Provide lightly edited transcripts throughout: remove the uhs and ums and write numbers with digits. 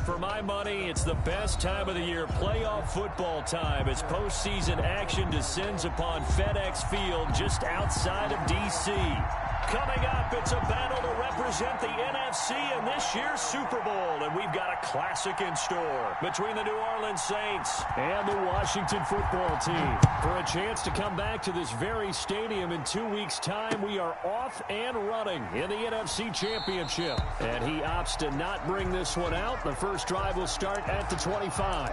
for my money, it's the best time of the year, playoff football time, as postseason action descends upon FedEx Field just outside of D.C. Coming up, it's a battle to represent the NFC in this year's Super Bowl, and we've got a classic in store between the New Orleans Saints and the Washington football team. For a chance to come back to this very stadium in 2 weeks' time, we are off and running in the NFC Championship. And he opts to not bring this one out. The first drive will start at the 25.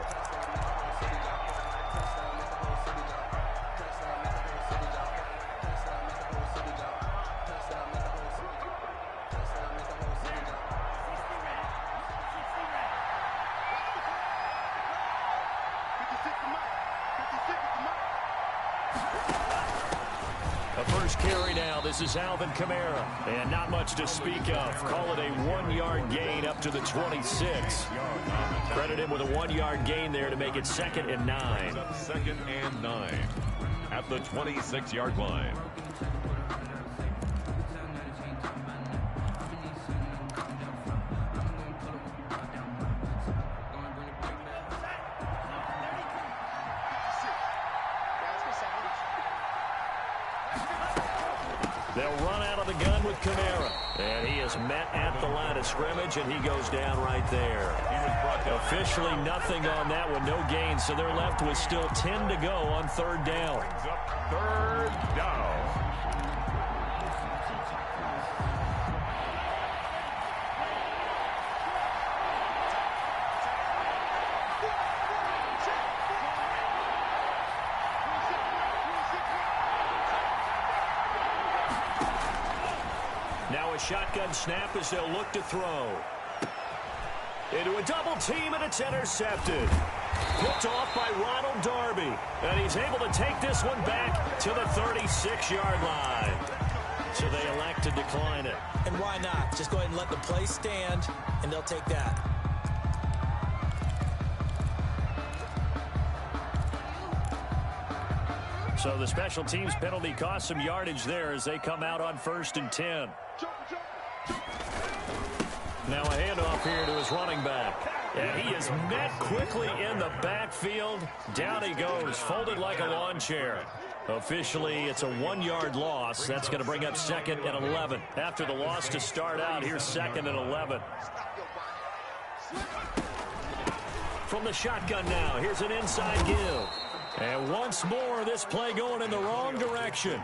Carry now. This is Alvin Kamara. And not much to speak of. Call it a 1-yard gain up to the 26. Credit him with a 1-yard gain there to make it 2nd and 9. 2nd and 9 at the 26-yard line. They'll run out of the gun with Kamara. And he is met at the line of scrimmage, and he goes down right there. Officially nothing on that one, no gain. So they're left with still 10 to go on 3rd down. 3rd down. Now a shotgun snap as they'll look to throw. Into a double team, and it's intercepted. Picked off by Ronald Darby. And he's able to take this one back to the 36-yard line. So they elect to decline it. And why not? Just go ahead and let the play stand, and they'll take that. So the special teams penalty cost some yardage there as they come out on 1st and 10. Now a handoff here to his running back. And he is met quickly in the backfield. Down he goes, folded like a lawn chair. Officially, it's a 1-yard loss. That's going to bring up 2nd and 11. After the loss to start out, here's 2nd and 11. From the shotgun now, here's an inside give. And once more, this play going in the wrong direction.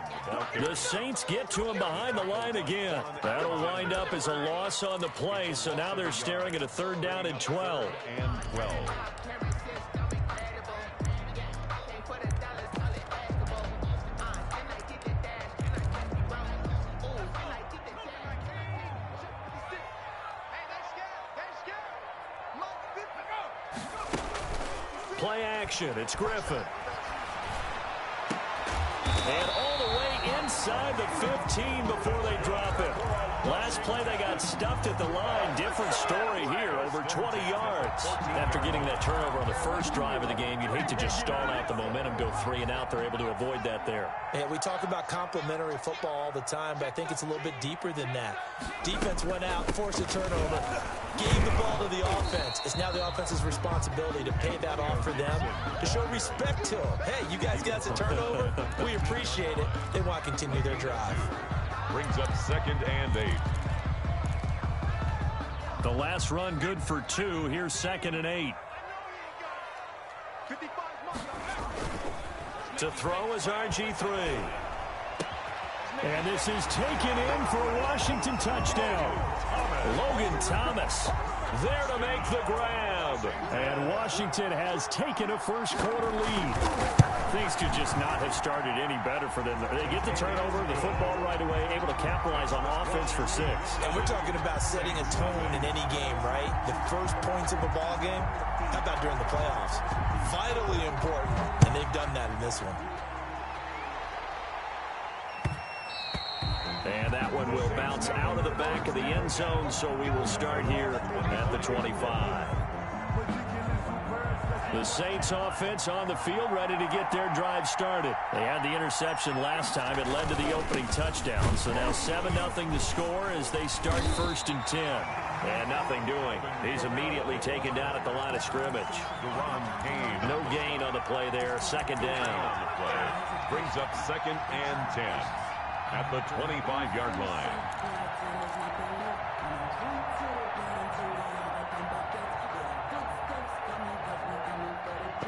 The Saints get to him behind the line again. That'll wind up as a loss on the play, so now they're staring at a 3rd down and 12. Play action, it's Griffin. And all the way inside the 15 before they drop it. Last play they got stuffed at the line. Different story here, over 20 yards. After getting that turnover on the first drive of the game, you'd hate to just stall out the momentum, go 3 and out. They're able to avoid that there. Yeah, we talk about complementary football all the time, but I think it's a little bit deeper than that. Defense went out, forced a turnover, gave the ball to the offense. It's now the offense's responsibility to pay that off for them, to show respect to them. Hey, you guys got a turnover? We appreciate it. They want to continue their drive. Brings up 2nd and 8. The last run good for 2. Here's 2nd and 8. To throw is RG3. And this is taken in for a Washington touchdown. Logan Thomas there to make the grab. And Washington has taken a first-quarter lead. Things could just not have started any better for them. They get the turnover, the football right away, able to capitalize on offense for 6. And we're talking about setting a tone in any game, right? The first points of a ball game, how about during the playoffs? Vitally important, and they've done that in this one. And that one will bounce out of the back of the end zone, so we will start here at the 25. The Saints offense on the field, ready to get their drive started. They had the interception last time. It led to the opening touchdown. So now 7-0 to score as they start 1st and 10. And nothing doing. He's immediately taken down at the line of scrimmage. No gain on the play there. 2nd down. Brings up 2nd and 10 at the 25-yard line.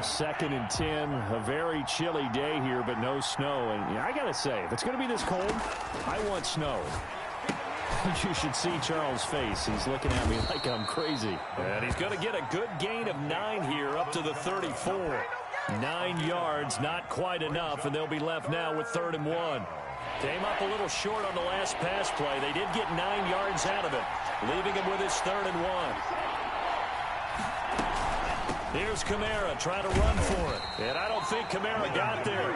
2nd and 10, a very chilly day here, but no snow. And I got to say, if it's going to be this cold, I want snow. You should see Charles' face. He's looking at me like I'm crazy. And he's going to get a good gain of 9 here up to the 34. 9 yards, not quite enough, and they'll be left now with 3rd and 1. Came up a little short on the last pass play. They did get 9 yards out of it, leaving him with his 3rd and 1. Here's Kamara trying to run for it. And I don't think Kamara got there.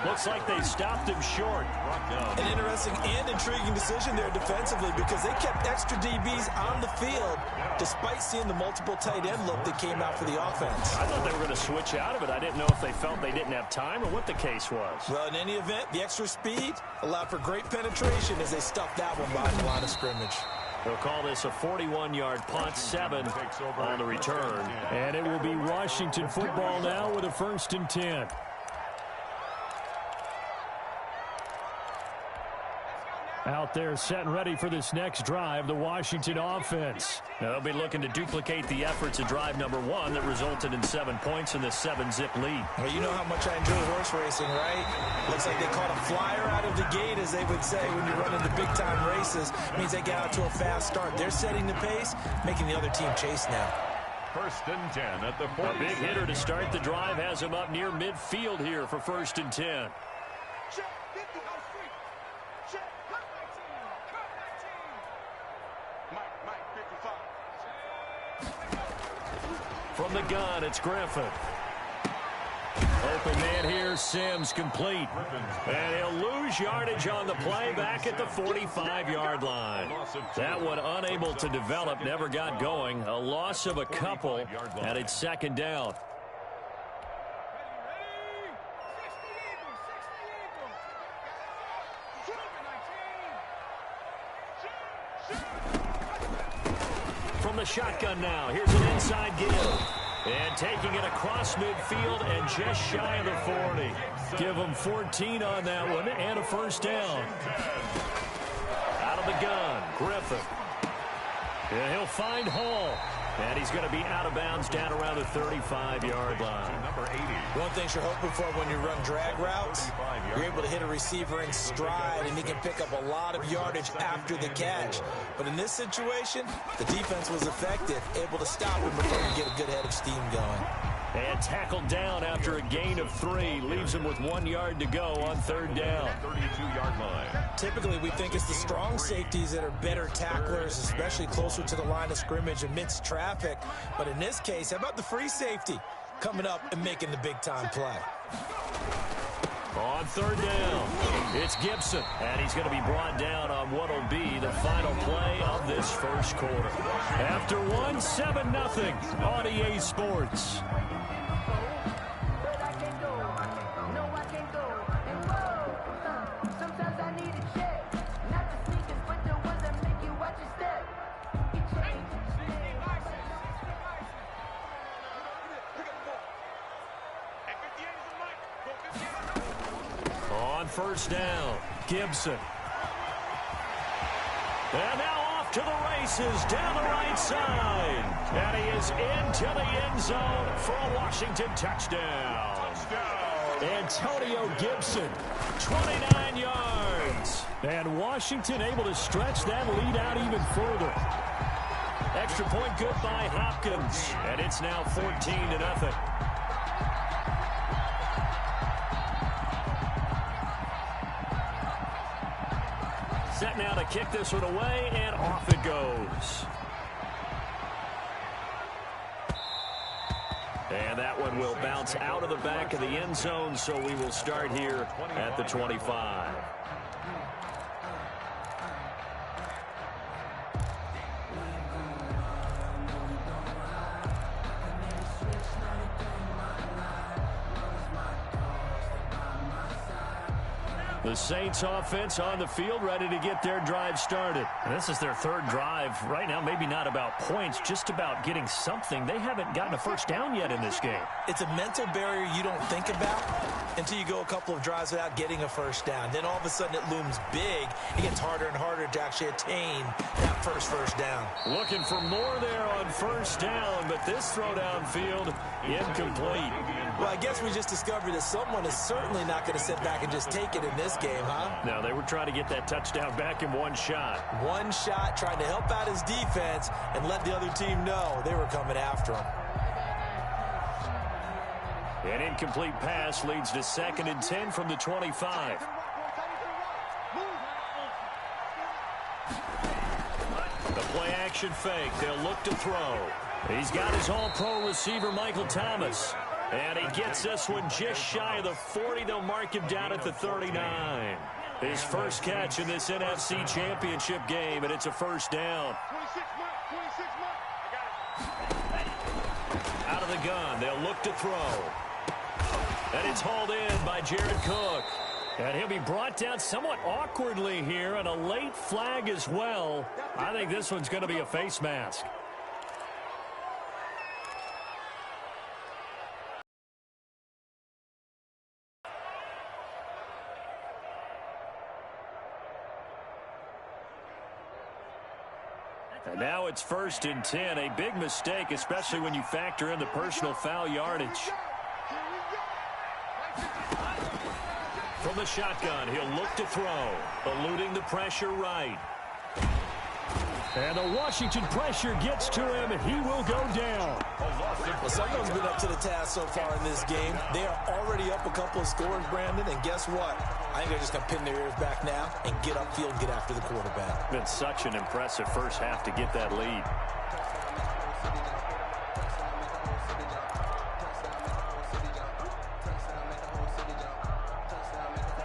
Looks like they stopped him short. An interesting and intriguing decision there defensively because they kept extra DBs on the field despite seeing the multiple tight end look that came out for the offense. I thought they were going to switch out of it. I didn't know if they felt they didn't have time or what the case was. Well, in any event, the extra speed allowed for great penetration as they stuffed that one behind the line of scrimmage. They'll call this a 41-yard punt, 7 on the return. And it will be Washington football now with a 1st and 10. Out there set and ready for this next drive, the Washington offense. Now they'll be looking to duplicate the efforts of drive number 1 that resulted in 7 points in the 7-zip lead. Well, you know how much I enjoy horse racing, right? Looks like they caught a flyer out of the gate, as they would say when you run into big-time races. It means they get out to a fast start. They're setting the pace, making the other team chase now. 1st and 10 at the 40. A big hitter to start the drive has him up near midfield here for 1st and 10. From the gun, it's Griffin. Open man here, Sims complete. And he'll lose yardage on the play back at the 45-yard line. That one unable to develop, never got going. A loss of a couple, and it's 2nd down. From the shotgun now, here's an inside give. And taking it across midfield and just shy of the 40. Give him 14 on that one and a 1st down. Out of the gun, Griffin. And he'll find Hall. And he's going to be out of bounds down around the 35-yard line. Number 80. One thing you're hoping for when you run drag routes, you're able to hit a receiver in stride, and he can pick up a lot of yardage after the catch. But in this situation, the defense was effective, able to stop him before he get a good head of steam going. And tackled down after a gain of 3. Leaves him with 1 yard to go on 3rd down. 32-yard line. Typically, we think it's the strong safeties that are better tacklers, especially closer to the line of scrimmage amidst traffic. But in this case, how about the free safety coming up and making the big-time play? On 3rd down, it's Gibson. And he's going to be brought down on what will be the final play of this 1st quarter. After 7-0 on EA Sports. On 1st down, Gibson. And now off to the races down the right side. And he is into the end zone for a Washington touchdown. Antonio Gibson, 29 yards. And Washington able to stretch that lead out even further. Extra point good by Hopkins. And it's now 14-0. Set now to kick this one away, and off it goes. And that one will bounce out of the back of the end zone, so we will start here at the 25. The Saints offense on the field, ready to get their drive started. And this is their third drive. Right now, maybe not about points, just about getting something. They haven't gotten a first down yet in this game. It's a mental barrier you don't think about until you go a couple of drives without getting a first down. Then all of a sudden it looms big. It gets harder and harder to actually attain that first down. Looking for more there on first down, but this throw downfield incomplete. Well, I guess we just discovered that someone is certainly not going to sit back and just take it in this game, huh? No, they were trying to get that touchdown back in one shot. One shot, trying to help out his defense and let the other team know they were coming after him. An incomplete pass leads to 2nd and 10 from the 25. The play-action fake. They'll look to throw. He's got his all-pro receiver, Michael Thomas. And he gets this one just shy of the 40. They'll mark him down at the 39. His first catch in this NFC Championship game, and it's a first down. Out of the gun, they'll look to throw. And it's hauled in by Jared Cook. And he'll be brought down somewhat awkwardly here, and a late flag as well. I think this one's going to be a face mask. And now it's 1st and 10. A big mistake, especially when you factor in the personal foul yardage. From the shotgun, he'll look to throw. Eluding the pressure right. And the Washington pressure gets to him, and he will go down. Well, someone's been up to the task so far in this game. They are already up a couple of scores, Brandon, and guess what? I think they're just going to pin their ears back now and get upfield and get after the quarterback. Been such an impressive first half to get that lead.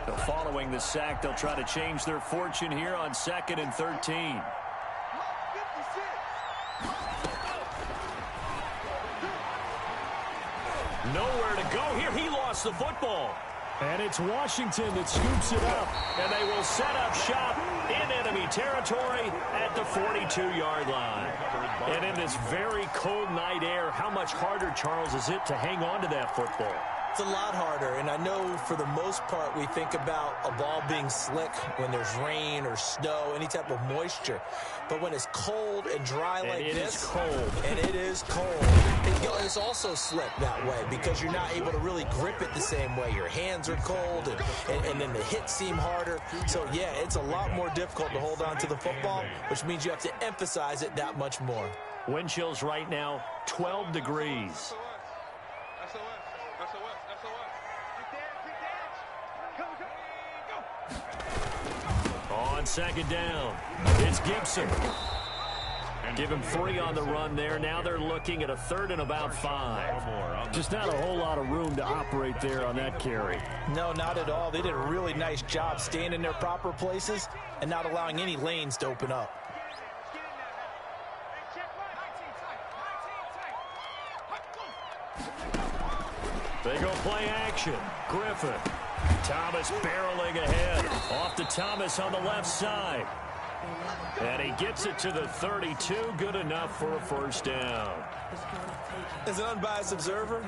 So following the sack, they'll try to change their fortune here on 2nd and 13. Nowhere to go here. He lost the football. And it's Washington that scoops it up. And they will set up shop in enemy territory at the 42-yard line. And in this very cold night air, how much harder, Charles, is it to hang on to that football? It's a lot harder, and I know for the most part we think about a ball being slick when there's rain or snow, any type of moisture. But when it's cold and dry like this, and it is cold, it's also slick that way because you're not able to really grip it the same way. Your hands are cold, and then the hits seem harder. So, yeah, it's a lot more difficult to hold on to the football, which means you have to emphasize it that much more. Wind chills right now, 12 degrees. On 2nd down, it's Gibson. Give him 3 on the run there. Now they're looking at a 3rd and about 5. Just not a whole lot of room to operate there on that carry. No, not at all. They did a really nice job staying in their proper places and not allowing any lanes to open up. They go play action. Griffin. Thomas barreling ahead. Off to Thomas on the left side. And he gets it to the 32. Good enough for a first down. As an unbiased observer,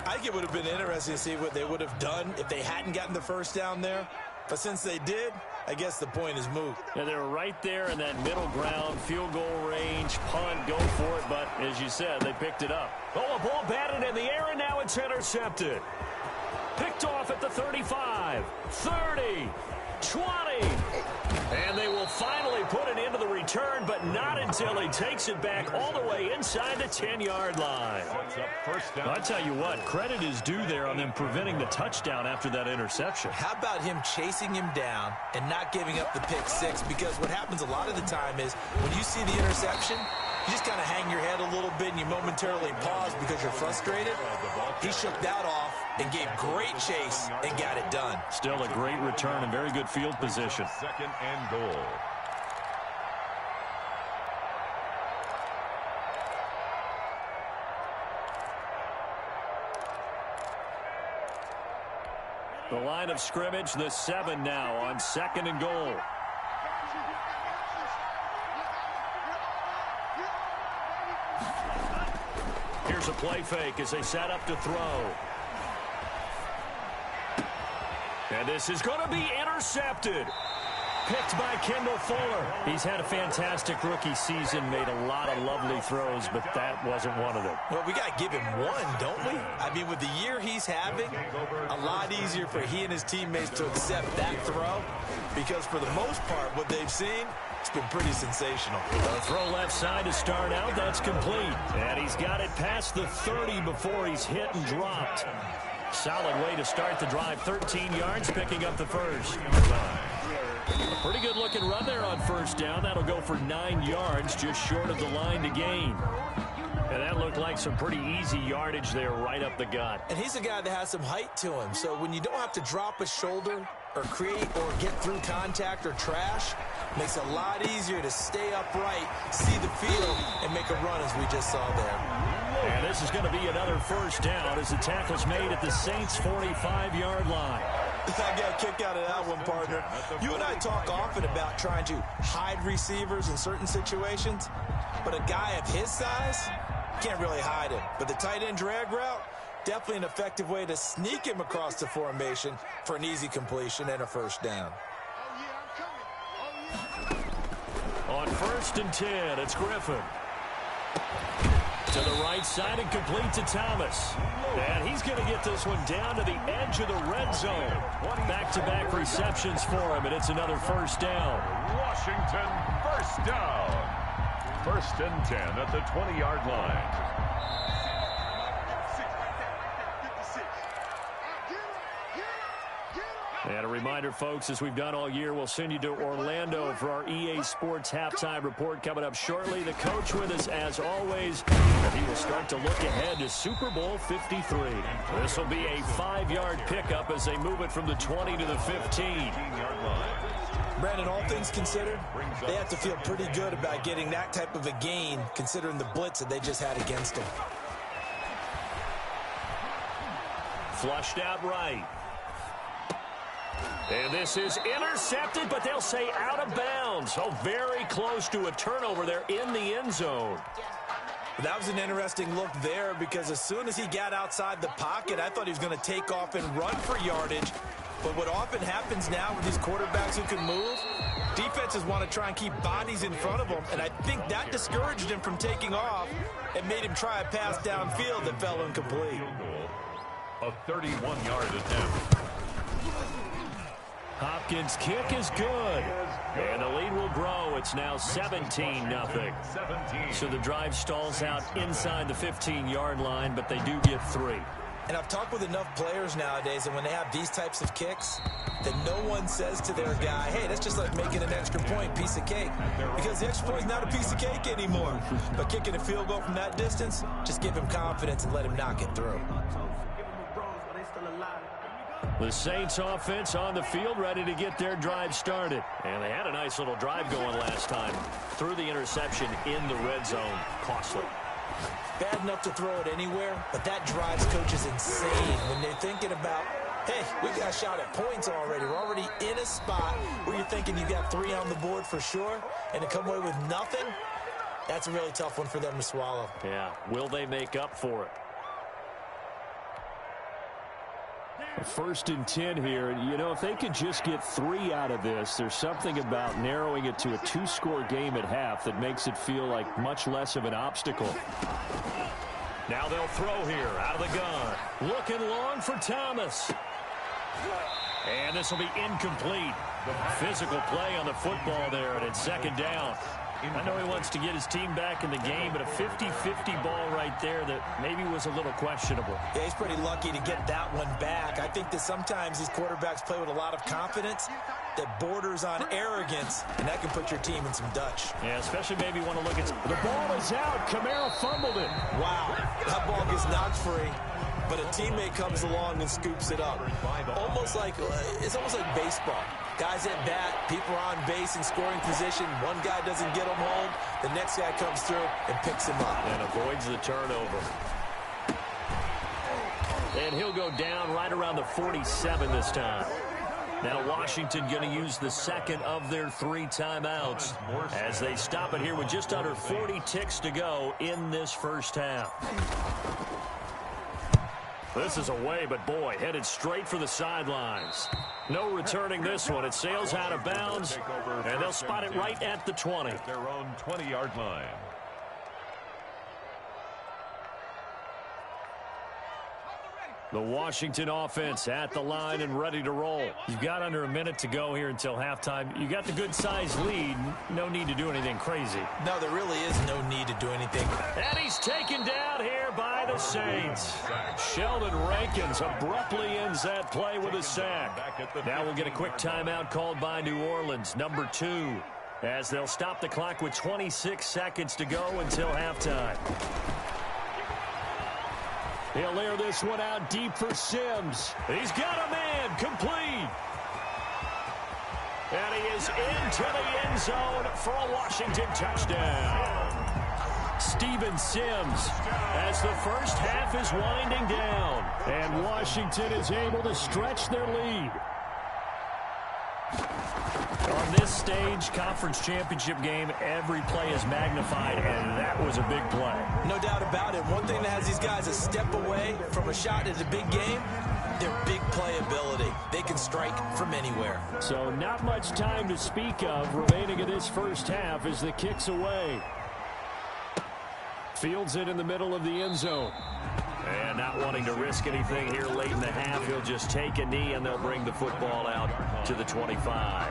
I think it would have been interesting to see what they would have done if they hadn't gotten the first down there. But since they did, I guess the point is moot. Yeah, they're right there in that middle ground, field goal range, punt, go for it. But as you said, they picked it up. Oh, a ball batted in the air, and now it's intercepted. Picked off at the 35, 30, 20. And they will finally put it into the return, but not until he takes it back all the way inside the 10-yard line. I'll tell you what, credit is due there on them preventing the touchdown after that interception. How about him chasing him down and not giving up the pick six? Because what happens a lot of the time is when you see the interception, you just kind of hang your head a little bit and you momentarily pause because you're frustrated. He shook that off and gave great chase and got it done. Still a great return and very good field position. 2nd and goal. The line of scrimmage, the 7 now on 2nd and goal. Here's a play fake as they set up to throw. And this is going to be intercepted. Picked by Kendall Fuller. He's had a fantastic rookie season, made a lot of lovely throws, but that wasn't one of them. Well, we got to give him one, don't we? I mean, with the year he's having, a lot easier for he and his teammates to accept that throw, because for the most part, what they've seen, it's been pretty sensational. A throw left side to start out. That's complete. And he's got it past the 30 before he's hit and dropped. Solid way to start the drive. 13 yards, picking up the first. A pretty good looking run there on first down. That'll go for 9 yards, just short of the line to gain. And that looked like some pretty easy yardage there right up the gut. And he's a guy that has some height to him. So when you don't have to drop a shoulder or create or get through contact or trash, makes it a lot easier to stay upright, see the field, and make a run as we just saw there. And this is going to be another first down as the tackle's made at the Saints' 45-yard line. I got a kick out of that one, partner. You and I talk often about trying to hide receivers in certain situations, but a guy of his size can't really hide him. But the tight end drag route, definitely an effective way to sneak him across the formation for an easy completion and a first down. On 1st and 10, it's Griffin. To the right side and complete to Thomas. And he's going to get this one down to the edge of the red zone. Back-to-back receptions for him, and it's another first down. Washington, first down. 1st and 10 at the 20-yard line. And a reminder, folks, as we've done all year, we'll send you to Orlando for our EA Sports halftime report coming up shortly. The coach with us, as always, and he will start to look ahead to Super Bowl 53. This will be a 5-yard pickup as they move it from the 20 to the 15. Brandon, all things considered, they have to feel pretty good about getting that type of a gain, considering the blitz that they just had against them. Flushed out right. And this is intercepted, but they'll say out of bounds. Oh, very close to a turnover there in the end zone. That was an interesting look there because as soon as he got outside the pocket, I thought he was going to take off and run for yardage. But what often happens now with these quarterbacks who can move, defenses want to try and keep bodies in front of them, and I think that discouraged him from taking off and made him try a pass downfield that fell incomplete. A 31-yard attempt. Hopkins' kick is good. And the lead will grow. It's now 17-0. So the drive stalls out inside the 15-yard line, but they do get 3. And I've talked with enough players nowadays that when they have these types of kicks, that no one says to their guy, hey, that's just like making an extra point, piece of cake. Because the extra point is not a piece of cake anymore. But kicking a field goal from that distance, just give him confidence and let him knock it through. The Saints offense on the field, ready to get their drive started. And they had a nice little drive going last time. Threw the interception in the red zone. Costly. Bad enough to throw it anywhere, but that drives coaches insane when they're thinking about, hey, we got a shot at points already. We're already in a spot where you're thinking you got 3 on the board for sure, and to come away with nothing, that's a really tough one for them to swallow. Yeah, will they make up for it? 1st and 10 here, and you know, if they could just get 3 out of this, there's something about narrowing it to a 2-score game at half that makes it feel like much less of an obstacle. Now they'll throw here out of the gun. Looking long for Thomas. And this will be incomplete. Physical play on the football there, and it's 2nd down. I know he wants to get his team back in the game, but a 50-50 ball right there that maybe was a little questionable. Yeah, he's pretty lucky to get that one back. I think that sometimes these quarterbacks play with a lot of confidence that borders on arrogance, and that can put your team in some Dutch. Yeah, especially maybe want to look at... The ball is out. Kamara fumbled it. Wow, that ball gets knocked free, but a teammate comes along and scoops it up. It's almost like baseball. Guys at bat, people are on base in scoring position. One guy doesn't get him home. The next guy comes through and picks him up. And avoids the turnover. And he'll go down right around the 47 this time. Now Washington going to use the second of their 3 timeouts as they stop it here with just under 40 ticks to go in this first half. This is away, but boy, headed straight for the sidelines. No returning this one. It sails out of bounds, and they'll spot it right at the 20. At their own 20-yard line. The Washington offense at the line and ready to roll. You've got under a minute to go here until halftime. You got the good-sized lead. No need to do anything crazy. No, there really is no need to do anything. And he's taken down here by the Saints. Sheldon Rankins abruptly ends that play with a sack. Now we'll get a quick timeout called by New Orleans, number 2, as they'll stop the clock with 26 seconds to go until halftime. He'll air this one out deep for Sims. He's got a man, complete. And he is into the end zone for a Washington touchdown. Steven Sims as the first half is winding down. And Washington is able to stretch their lead. On this stage, conference championship game, every play is magnified, and that was a big play. No doubt about it. One thing that has these guys a step away from a shot at a big game, their big play ability. They can strike from anywhere. So not much time to speak of remaining in this first half as the kick's away. Fields it in the middle of the end zone. And not wanting to risk anything here late in the half, he'll just take a knee and they'll bring the football out to the 25.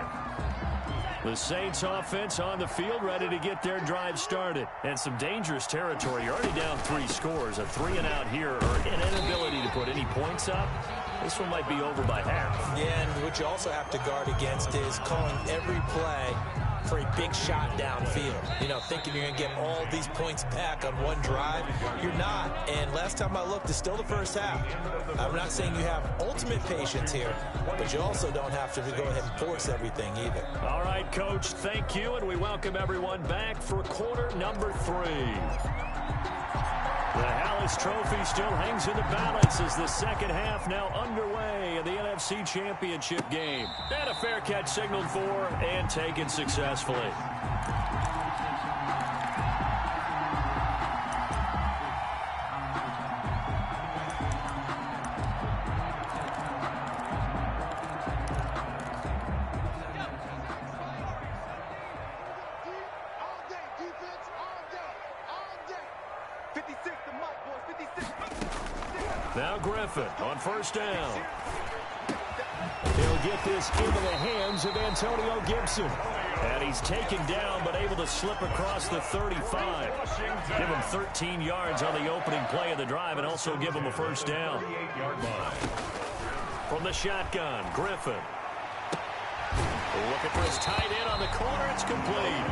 The Saints offense on the field ready to get their drive started. And some dangerous territory. You're already down 3 scores. A 3-and-out here or an inability to put any points up. This one might be over by half. Yeah, and what you also have to guard against is calling every play for a big shot downfield. You know, thinking you're going to get all these points back on one drive. You're not. And last time I looked, it's still the first half. I'm not saying you have ultimate patience here, but you also don't have to go ahead and force everything either. All right, Coach, thank you, and we welcome everyone back for quarter number 3. The Hallis Trophy still hangs in the balance as the second half now underway in the NFC Championship game. And a fair catch signaled for and taken successfully. Now Griffin on first down. He'll get this into the hands of Antonio Gibson. And he's taken down but able to slip across the 35. Give him 13 yards on the opening play of the drive and also give him a first down. From the shotgun, Griffin. Looking for his tight end on the corner. It's complete.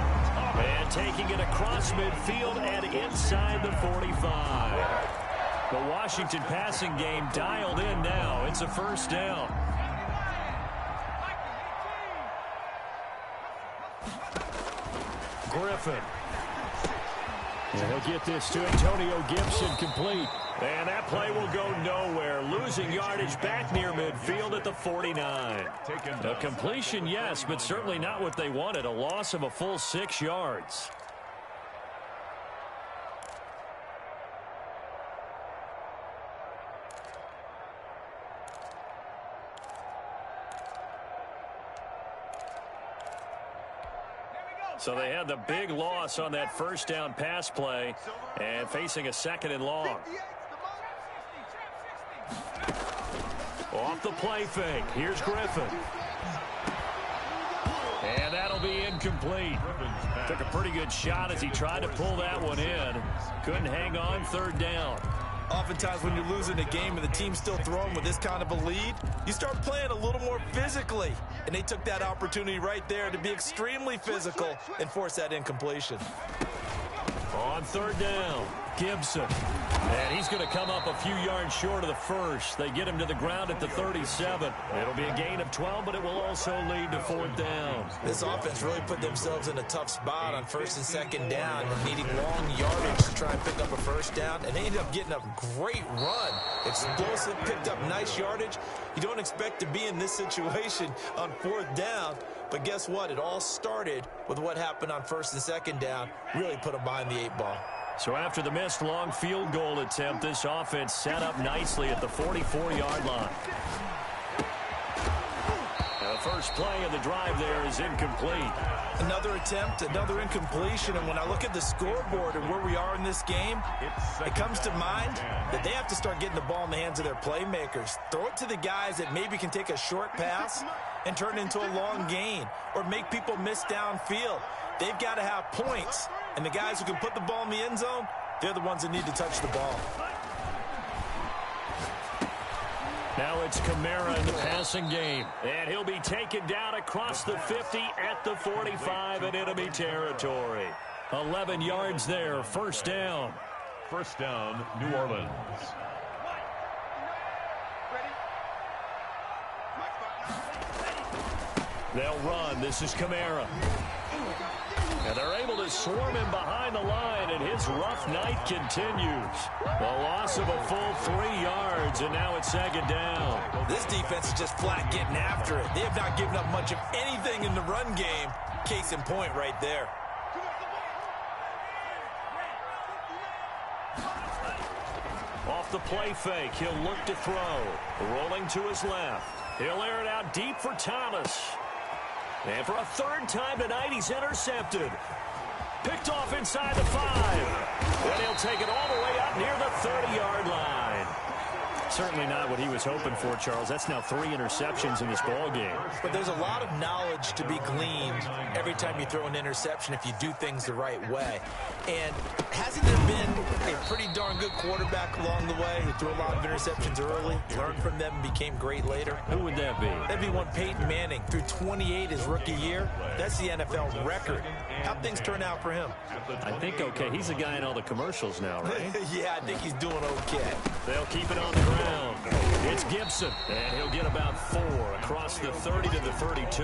And taking it across midfield and inside the 45. The Washington passing game dialed in now. It's a first down. Griffin. And he'll get this to Antonio Gibson complete. And that play will go nowhere. Losing yardage back near midfield at the 49. A completion, yes, but certainly not what they wanted. A loss of a full 6 yards. So they had the big loss on that first down pass play and facing a 2nd and long. Off the play fake. Here's Griffin. And that'll be incomplete. Took a pretty good shot as he tried to pull that one in. Couldn't hang on, 3rd down. Oftentimes when you're losing a game and the team's still throwing with this kind of a lead, you start playing a little more physically. And they took that opportunity right there to be extremely physical and force that incompletion. On 3rd down, Gibson. And he's going to come up a few yards short of the first. They get him to the ground at the 37. It'll be a gain of 12, but it will also lead to 4th down. This offense really put themselves in a tough spot on 1st and 2nd down, needing long yardage to try and pick up a 1st down, and they ended up getting a great run. Explosive, picked up nice yardage. You don't expect to be in this situation on 4th down, but guess what? It all started with what happened on 1st and 2nd down. Really put them behind the 8 ball. So after the missed long field goal attempt, this offense set up nicely at the 44-yard line. The first play of the drive there is incomplete. Another attempt, another incompletion, and when I look at the scoreboard and where we are in this game, it comes to mind that they have to start getting the ball in the hands of their playmakers. Throw it to the guys that maybe can take a short pass and turn it into a long gain or make people miss downfield. They've got to have points, and the guys who can put the ball in the end zone, they're the ones that need to touch the ball. Now it's Kamara in the passing game. And he'll be taken down across the 50 at the 45 in enemy territory. 11 yards there, 1st down. 1st down, New Orleans. They'll run. This is Kamara. And they're able to swarm him behind the line, and his rough night continues. The loss of a full 3 yards, and now it's 2nd down. This defense is just flat getting after it. They have not given up much of anything in the run game. Case in point right there. Off the play fake, he'll look to throw. Rolling to his left. He'll air it out deep for Thomas. And for a 3rd time tonight, he's intercepted. Picked off inside the 5. Then he'll take it all the way up near the 30-yard line. Certainly not what he was hoping for, Charles. That's now 3 interceptions in this ball game. But there's a lot of knowledge to be gleaned every time you throw an interception if you do things the right way. And hasn't there been a pretty darn good quarterback along the way who threw a lot of interceptions early, learned from them, and became great later? Who would that be? That'd be one Peyton Manning, threw 28 his rookie year. That's the NFL record. How'd things turn out for him? I think okay. He's the guy in all the commercials now, right? Yeah, I think he's doing okay. They'll keep it on the ground. It's Gibson, and he'll get about 4 across the 30 to the 32.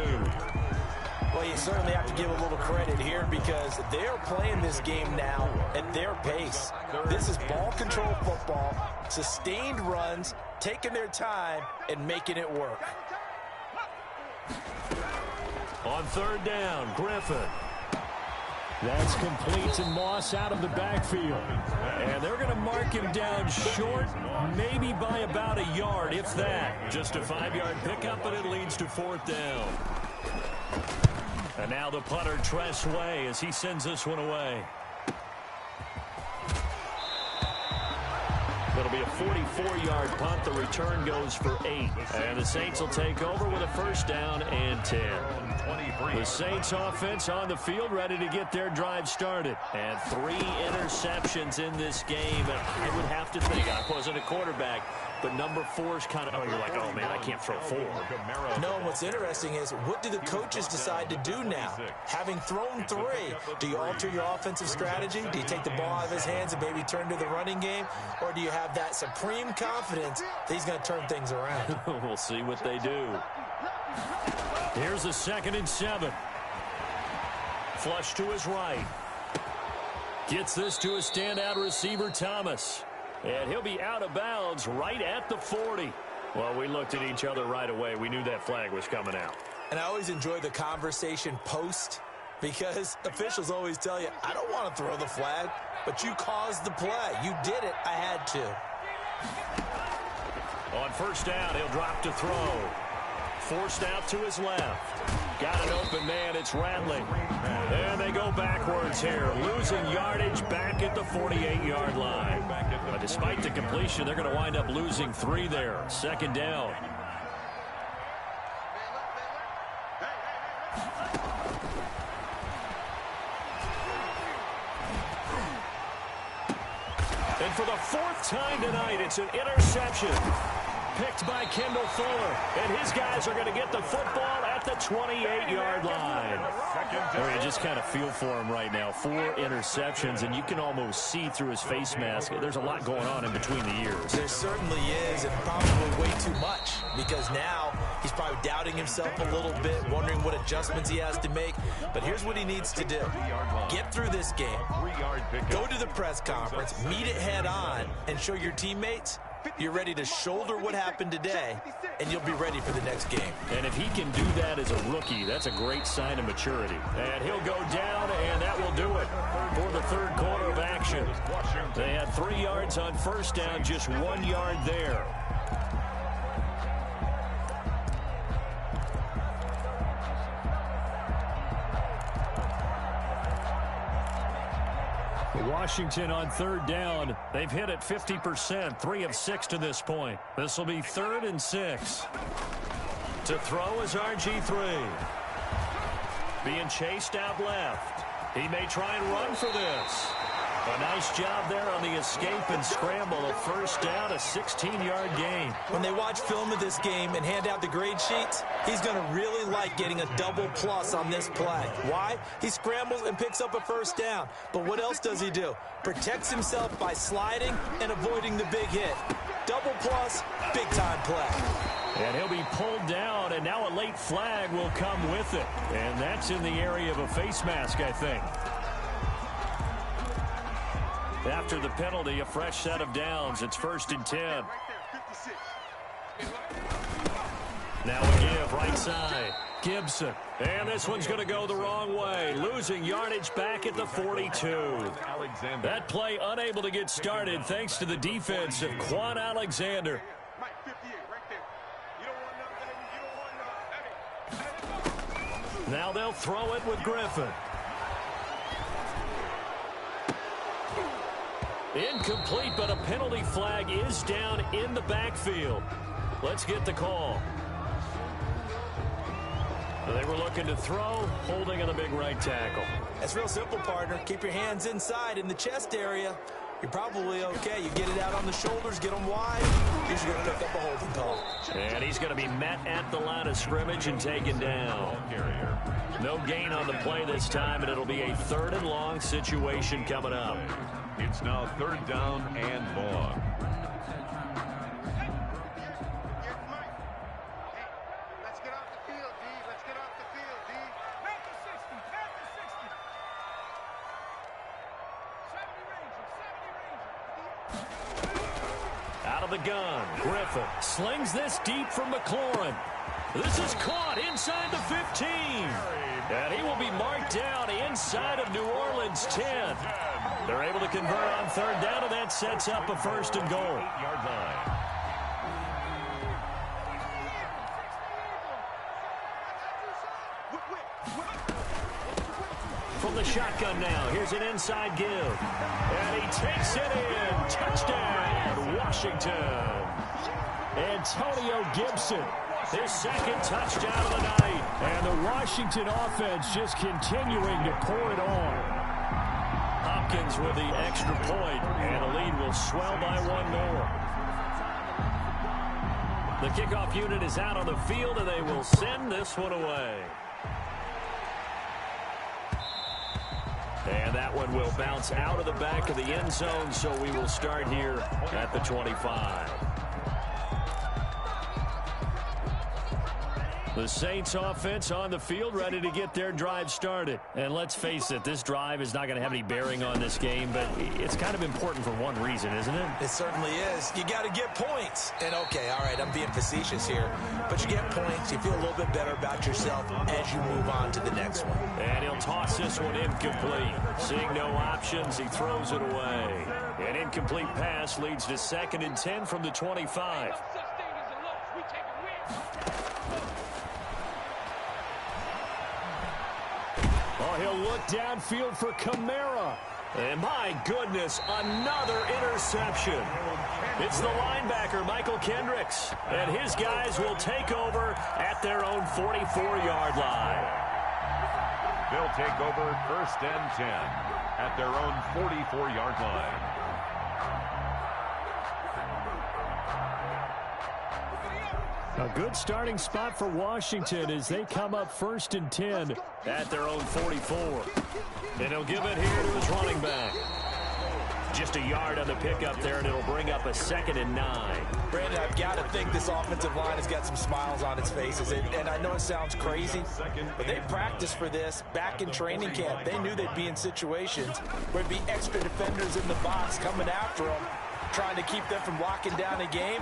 Well, you certainly have to give a little credit here because they're playing this game now at their pace. This is ball control football, sustained runs, taking their time, and making it work. On 3rd down, Griffin. That's complete to Moss out of the backfield. And they're going to mark him down short, maybe by about a yard, if that. Just a 5-yard pickup, and it leads to 4th down. And now the punter, Tress Way, as he sends this one away. It'll be a 44-yard punt. The return goes for 8. And the Saints will take over with a 1st down and 10. The Saints offense on the field, ready to get their drive started. And 3 interceptions in this game. And I would have to think, I wasn't a quarterback, but number 4 is kind of, you're like, oh, man, I can't throw 4. No, what's interesting is, what do the coaches decide to do now? Having thrown 3, do you alter your offensive strategy? Do you take the ball out of his hands and maybe turn to the running game? Or do you have that supreme confidence that he's going to turn things around? We'll see what they do. Here's a 2nd and 7. Flush to his right. Gets this to a standout receiver, Thomas. And he'll be out of bounds right at the 40. Well, we looked at each other right away. We knew that flag was coming out. And I always enjoy the conversation post because officials always tell you, I don't want to throw the flag, but you caused the play. You did it. I had to. On 1st down, he'll drop to throw. Forced out to his left. Got an open man. It's Rattling. And they go backwards here. Losing yardage back at the 48-yard line. But despite the completion, they're going to wind up losing 3 there. 2nd down. And for the 4th time tonight, it's an interception. Picked by Kendall Fuller. And his guys are going to get the football at the 28-yard line. You just kind of feel for him right now. 4 interceptions, and you can almost see through his face mask. There's a lot going on in between the ears. There certainly is, and probably way too much, because now he's probably doubting himself a little bit, wondering what adjustments he has to make. But here's what he needs to do. Get through this game. Go to the press conference, meet it head on, and show your teammates you're ready to shoulder what happened today, and you'll be ready for the next game. And if he can do that as a rookie, that's a great sign of maturity. And he'll go down, and that will do it for the third quarter of action. They had 3 yards on first down, just 1 yard there. Washington on third down. They've hit it 50%, 3 of 6 to this point. This will be 3rd and 6. To throw is RG3. Being chased out left. He may try and run for this. A nice job there on the escape and scramble. A first down, a 16-yard gain. When they watch film of this game and hand out the grade sheets, he's going to really like getting a double plus on this play. Why? He scrambles and picks up a first down. But what else does he do? Protects himself by sliding and avoiding the big hit. Double plus, big-time play. And he'll be pulled down, and now a late flag will come with it. And that's in the area of a face mask, I think. After the penalty, a fresh set of downs. It's 1st and 10. Now a give, right side. Gibson. And this one's going to go the wrong way. Losing yardage back at the 42. That play unable to get started thanks to the defense of Quan Alexander. Now they'll throw it with Griffin. Incomplete, but a penalty flag is down in the backfield. Let's get the call. They were looking to throw, holding on the big right tackle. That's real simple, partner. Keep your hands inside in the chest area. You're probably okay. You get it out on the shoulders, get them wide. Usually going to pick up a holding call. And he's going to be met at the line of scrimmage and taken down. No gain on the play this time, and it'll be a 3rd and long situation coming up. It's now 3rd down and long. Let's get off the field, D. Let's get off the field, D. Back to 60. Back to 60. 70 Ranger. Out of the gun, Griffin slings this deep from McLaurin. This is caught inside the 15. And he will be marked down inside of New Orleans 10. They're able to convert on 3rd down, and that sets up a 1st and goal. 8-yard line. From the shotgun now, here's an inside give. And he takes it in. Touchdown, Washington. Antonio Gibson, his 2nd touchdown of the night. And the Washington offense just continuing to pour it on. Hopkins with the extra point, and the lead will swell by 1 more. The kickoff unit is out on the field, and they will send this one away. And that one will bounce out of the back of the end zone, so we will start here at the 25. The Saints offense on the field, ready to get their drive started. And let's face it, this drive is not going to have any bearing on this game, but it's kind of important for one reason, isn't it? It certainly is. You got to get points. And okay, all right, I'm being facetious here, but you get points, you feel a little bit better about yourself as you move on to the next one. And he'll toss this one incomplete. Seeing no options, he throws it away. An incomplete pass leads to 2nd and 10 from the 25. He'll look downfield for Kamara. And my goodness, another interception. It's the linebacker, Michael Kendricks. And his guys will take over at their own 44-yard line. They'll take over 1st and 10 at their own 44-yard line. A good starting spot for Washington as they come up 1st and 10 at their own 44. And he'll give it here to his running back. Just a yard on the pickup there, and it'll bring up a 2nd and 9. Brandon, I've got to think this offensive line has got some smiles on its faces. And I know it sounds crazy, but they practiced for this back in training camp. They knew they'd be in situations where there'd be extra defenders in the box coming after them, trying to keep them from locking down a game.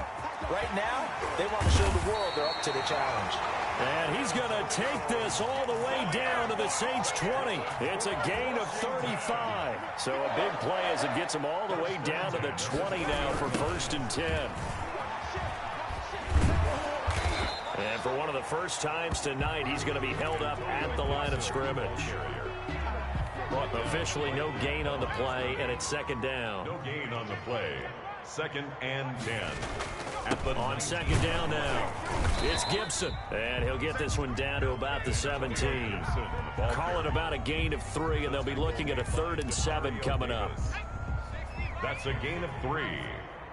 Right now, they want to show the world they're up to the challenge. And he's going to take this all the way down to the Saints 20. It's a gain of 35. So a big play as it gets him all the way down to the 20 now for 1st and 10. And for one of the first times tonight, he's going to be held up at the line of scrimmage. Officially no gain on the play, and it's 2nd down. No gain on the play. 2nd and 10. On 2nd down now, it's Gibson. And he'll get this one down to about the 17. Call it about a gain of 3, and they'll be looking at a 3rd and 7 coming up. That's a gain of 3.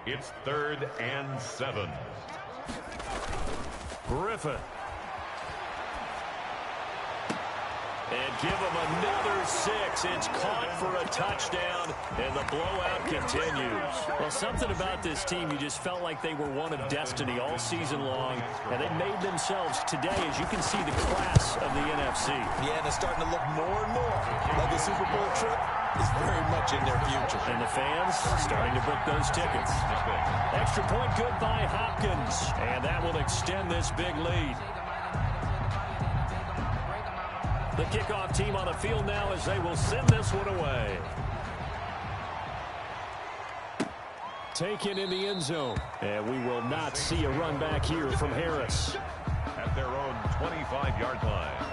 It's 3rd and 7. Griffin. And give him another 6. It's caught for a touchdown, and the blowout continues. Well, something about this team, you just felt like they were one of destiny all season long, and they made themselves today, as you can see, the class of the NFC. Yeah, and it's starting to look more and more like the Super Bowl trip is very much in their future. And the fans starting to book those tickets. Extra point good by Hopkins, and that will extend this big lead. The kickoff team on the field now as they will send this one away. Taken in the end zone. And we will not see a run back here from Harris. At their own 25-yard line.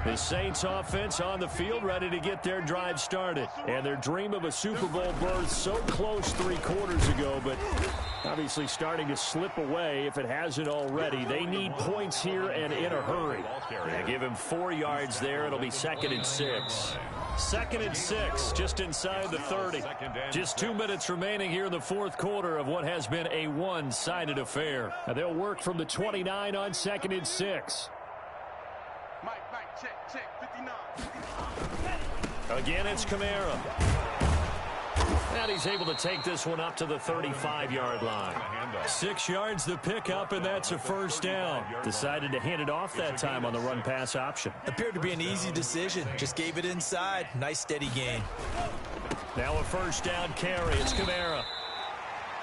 The Saints offense on the field ready to get their drive started. And their dream of a Super Bowl berth so close 3 quarters ago, but obviously starting to slip away if it hasn't already. They need points here and in a hurry. They give him 4 yards there. It'll be 2nd and 6. 2nd and 6, just inside the 30. Just 2 minutes remaining here in the 4th quarter of what has been a one-sided affair. And they'll work from the 29 on 2nd and 6. Again, it's Kamara. And he's able to take this one up to the 35-yard line. 6 yards the pickup, and that's a 1st down. Decided to hand it off that time on the run-pass option. Appeared to be an easy decision. Just gave it inside. Nice, steady gain. Now a 1st down carry. It's Kamara.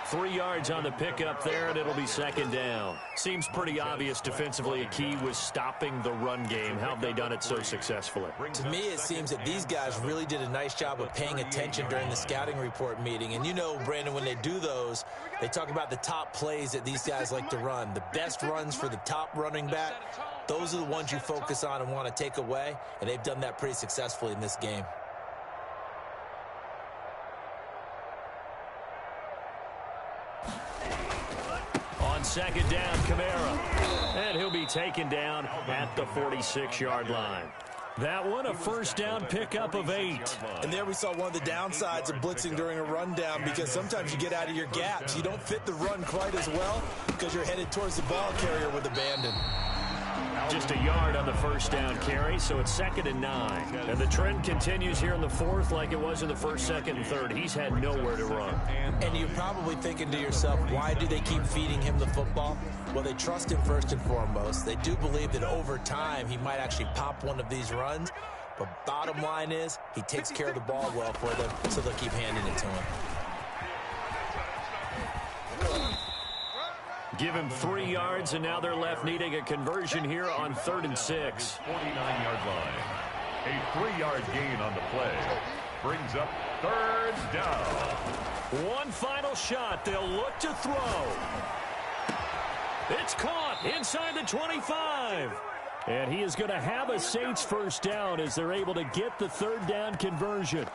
3 yards on the pickup there, and it'll be 2nd down. Seems pretty obvious defensively a key was stopping the run game. How have they done it so successfully? To me, it seems that these guys really did a nice job of paying attention during the scouting report meeting. And you know, Brandon, when they do those, they talk about the top plays that these guys like to run. The best runs for the top running back, those are the ones you focus on and want to take away. And they've done that pretty successfully in this game. On 2nd down, Kamara. And he'll be taken down at the 46-yard line. That one, a 1st down pickup of 8. And there we saw one of the downsides of blitzing during a rundown, because sometimes you get out of your gaps. You don't fit the run quite as well because you're headed towards the ball carrier with abandon. Just a yard on the 1st down carry, so it's 2nd and 9. And the trend continues here in the 4th like it was in the 1st, 2nd, and 3rd. He's had nowhere to run. And you're probably thinking to yourself, why do they keep feeding him the football? Well, they trust him first and foremost. They do believe that over time he might actually pop one of these runs. But bottom line is, he takes care of the ball well for them, so they'll keep handing it to him. Give him 3 yards, and now they're left needing a conversion here on 3rd and 6. 49-yard line. A 3-yard gain on the play. Brings up 3rd down. One final shot. They'll look to throw. It's caught inside the 25. And he is going to have a Saints 1st down as they're able to get the 3rd down conversion.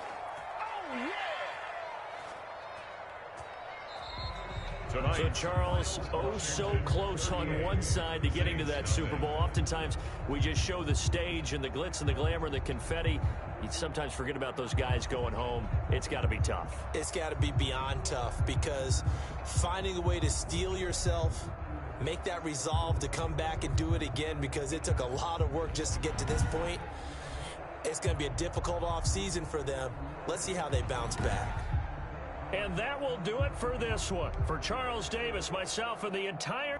tonight. So, Charles, oh so close on one side to getting to that Super Bowl. Oftentimes, we just show the stage and the glitz and the glamour and the confetti. You sometimes forget about those guys going home. It's got to be tough. It's got to be beyond tough, because finding a way to steel yourself, make that resolve to come back and do it again, because it took a lot of work just to get to this point. It's going to be a difficult offseason for them. Let's see how they bounce back. And that will do it for this one. For Charles Davis, myself, and the entire